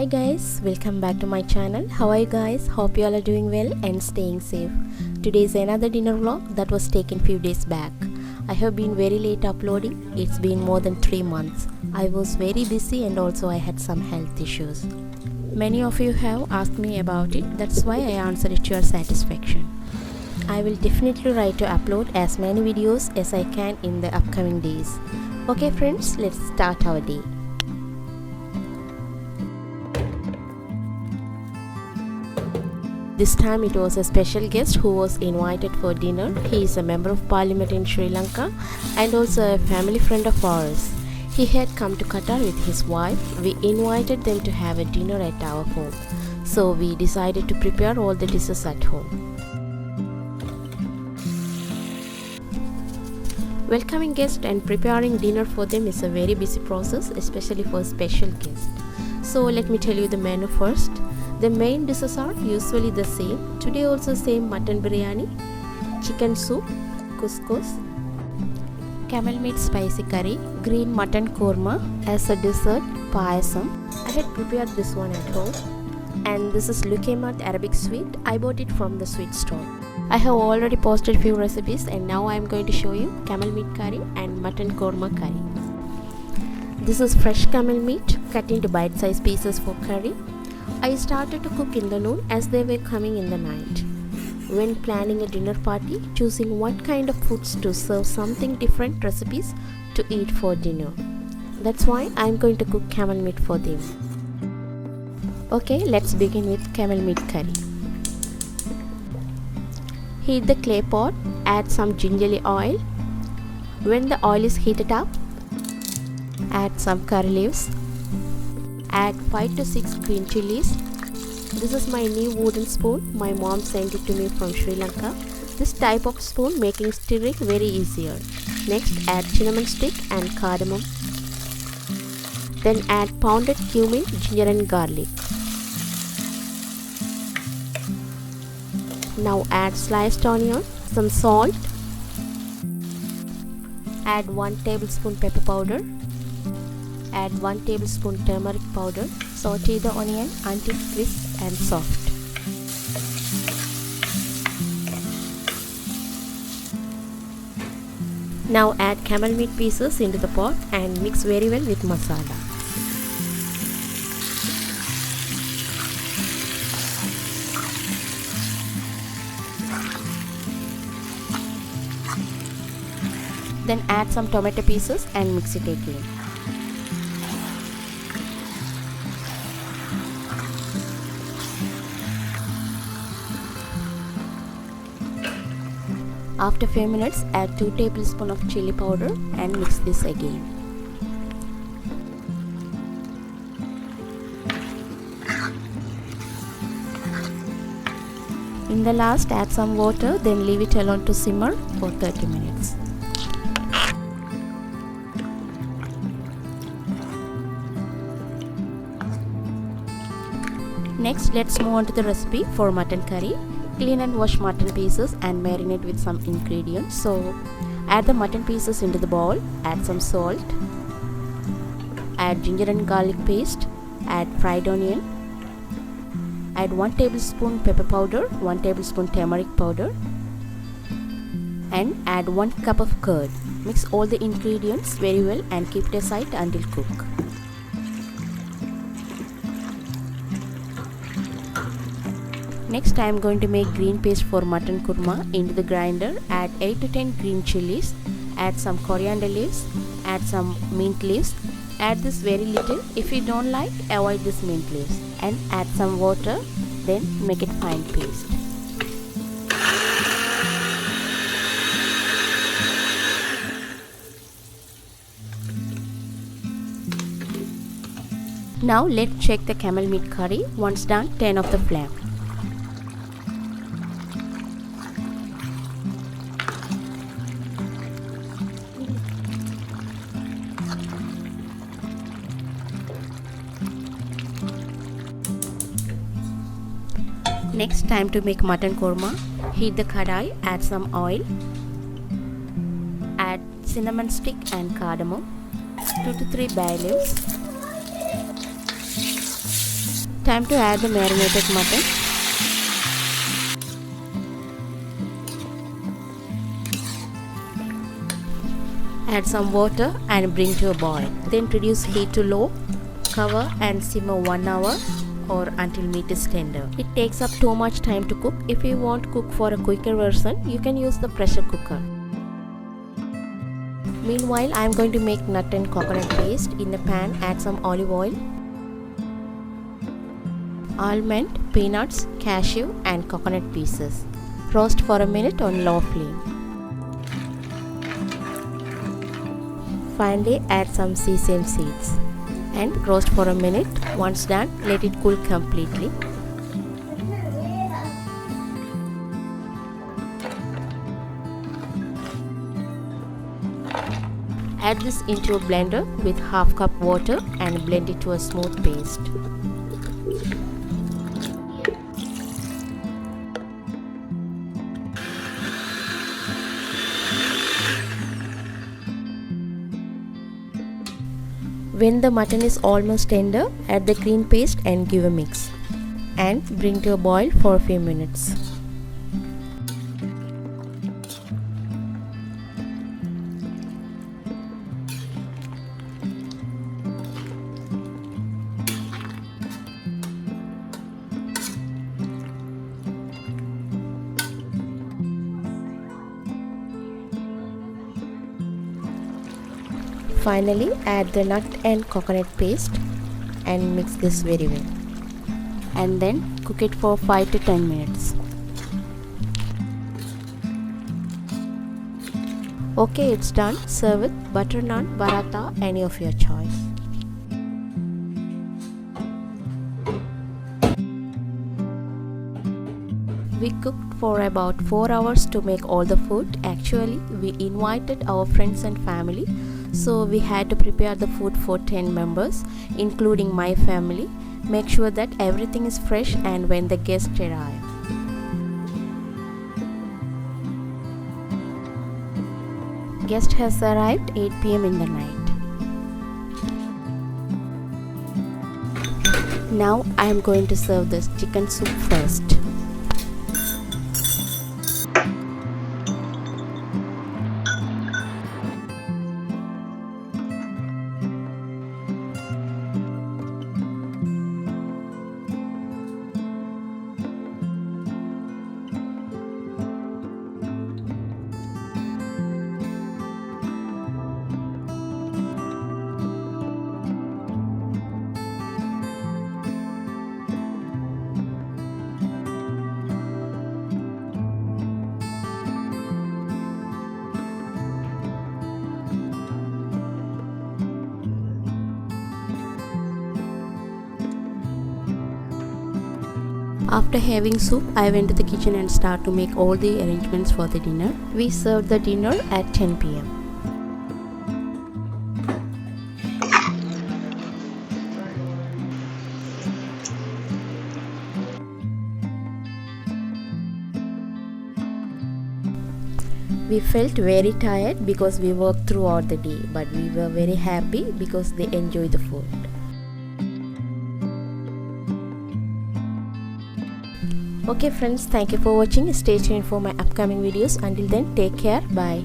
Hi guys, welcome back to my channel. How are you guys? Hope you all are doing well and staying safe. Today is another dinner vlog that was taken few days back. I have been very late uploading. It's been more than 3 months. I was very busy and also I had some health issues. Many of you have asked me about it. That's why I answered it to your satisfaction. I will definitely try to upload as many videos as I can in the upcoming days. Okay friends, let's start our day. This time it was a special guest who was invited for dinner. He is a member of parliament in Sri Lanka and also a family friend of ours. He had come to Qatar with his wife. We invited them to have a dinner at our home. So we decided to prepare all the dishes at home. Welcoming guests and preparing dinner for them is a very busy process, especially for special guests. So let me tell you the menu first. The main dishes are usually the same. Today also same mutton biryani, chicken soup, couscous, camel meat spicy curry, green mutton korma. As a dessert, payasam. I had prepared this one at home. And this is lukemat Arabic sweet. I bought it from the sweet store. I have already posted few recipes and now I am going to show you camel meat curry and mutton korma curry. This is fresh camel meat cut into bite-sized pieces for curry. I started to cook in the noon as they were coming in the night. When planning a dinner party, choosing what kind of foods to serve something different recipes to eat for dinner. That's why I am going to cook camel meat for them. Okay, let's begin with camel meat curry. Heat the clay pot, add some gingerly oil. When the oil is heated up, add some curry leaves. Add 5 to 6 green chilies. This is my new wooden spoon. My mom sent it to me from Sri Lanka. This type of spoon making stirring very easier. Next add cinnamon stick and cardamom. Then add pounded cumin, ginger and garlic. Now add sliced onion, some salt. Add 1 tablespoon pepper powder. Add 1 tablespoon turmeric powder. Saute the onion until crisp and soft. Now add camel meat pieces into the pot and mix very well with masala. Then add some tomato pieces and mix it again. After few minutes, add 2 tablespoons of chili powder and mix this again. In the last, add some water, then leave it alone to simmer for 30 minutes. Next, let's move on to the recipe for mutton curry. Clean and wash mutton pieces and marinate with some ingredients. So, add the mutton pieces into the bowl, add some salt, add ginger and garlic paste, add fried onion, add 1 tablespoon pepper powder, 1 tablespoon turmeric powder, and add 1 cup of curd. Mix all the ingredients very well and keep it aside until cook. Next, I am going to make green paste for mutton korma. Into the grinder, add 8 to 10 green chilies, add some coriander leaves, add some mint leaves. Add this very little. If you don't like, avoid this mint leaves. And add some water, then make it fine paste. Now let's check the camel meat curry. Once done, turn off the flame. Next, time to make mutton korma. Heat the kadai, add some oil, add cinnamon stick and cardamom, 2 to 3 bay leaves, Time to add the marinated mutton. Add some water and bring to a boil. Then reduce heat to low. Cover and simmer 1 hour or until meat is tender. It takes up too much time to cook. If you want to cook for a quicker version, you can use the pressure cooker. Meanwhile, I am going to make nut and coconut paste. In a pan, add some olive oil, almond, peanuts, cashew and coconut pieces. Roast for a minute on low flame. Finally, add some sesame seeds and roast for a minute. Once done, let it cool completely. Add this into a blender with half cup water and blend it to a smooth paste. When the mutton is almost tender, add the green paste and give a mix. And bring to a boil for a few minutes. Finally, add the nut and coconut paste and mix this very well. And then cook it for 5 to 10 minutes. Okay, it's done. Serve with butter naan, paratha, any of your choice. We cooked for about 4 hours to make all the food. Actually, we invited our friends and family, so we had to prepare the food for 10 members, including my family. Make sure that everything is fresh and when the guests arrive. Guest has arrived 8 p.m. in the night. Now I am going to serve this chicken soup first. After having soup, I went to the kitchen and started to make all the arrangements for the dinner. We served the dinner at 10 p.m. We felt very tired because we worked throughout the day, but we were very happy because they enjoyed the food. Okay friends, thank you for watching. Stay tuned for my upcoming videos. Until then, take care. Bye.